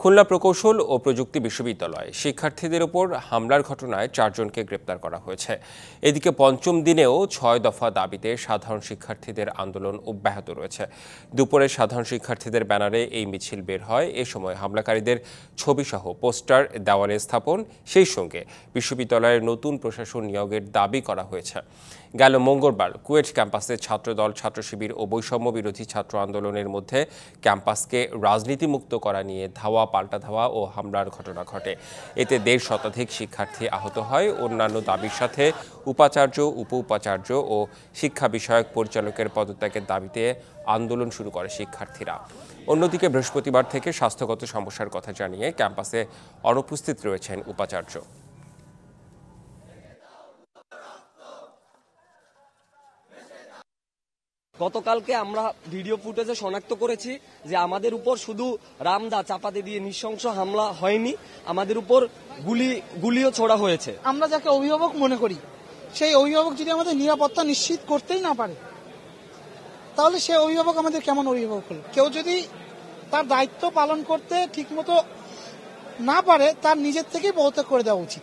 খুলনা প্রকৌশল ও প্রযুক্তি বিশ্ববিদ্যালয় শিক্ষার্থীদের ওপর হামলার ঘটনায় 4 জনকে গ্রেপ্তার করা হয়েছে। এদিকে পঞ্চম দিনেও 6 দফা দাবিতে সাধারণ শিক্ষার্থীদের আন্দোলন অব্যাহত রয়েছে। দুপুরে সাধারণ শিক্ষার্থীদের ব্যানারে এই মিছিল বের হয়। এ সময় হামলাকারীদের ছবিসহ পোস্টার দেওয়ালে স্থাপন, সেই সঙ্গে বিশ্ববিদ্যালয়ের নতুন প্রশাসন নিয়োগের দাবি করা হয়েছে। গেল মঙ্গলবার কুয়েট ক্যাম্পাসে ছাত্রদল, ছাত্র শিবির ও বৈষম্য বিরোধী ছাত্র আন্দোলনের মধ্যে ক্যাম্পাসকে রাজনীতিমুক্ত করা নিয়ে ধাওয়া পাল্টা ধাওয়া ও হামলার ঘটনা ঘটে। এতে 1.5 শতাধিক শিক্ষার্থী আহত হয়। অন্যান্য দাবির সাথে উপাচার্য, উপ উপাচার্য ও শিক্ষা বিষয়ক পরিচালকের পদত্যাগের দাবিতে আন্দোলন শুরু করে শিক্ষার্থীরা। অন্যদিকে বৃহস্পতিবার থেকে স্বাস্থ্যগত সমস্যার কথা জানিয়ে ক্যাম্পাসে অনুপস্থিত রয়েছেন উপাচার্য। গতকালকে আমরা ভিডিও ফুটেজে শনাক্ত করেছি যে আমাদের উপর শুধু রামদা চাপাতি দিয়ে নৃশংস হামলা হয়নি, আমাদের উপর গুলিও ছোড়া হয়েছে। আমরা যাকে অভিভাবক মনে করি, সেই অভিভাবক যদি আমাদের নিরাপত্তা নিশ্চিত করতেই না পারে, তাহলে সে অভিভাবক আমাদের কেমন অভিভাবক হলো? কেউ যদি তার দায়িত্ব পালন করতে ঠিকমতো না পারে, তার নিজের থেকেই পদত্যাগ করে দেওয়া উচিত।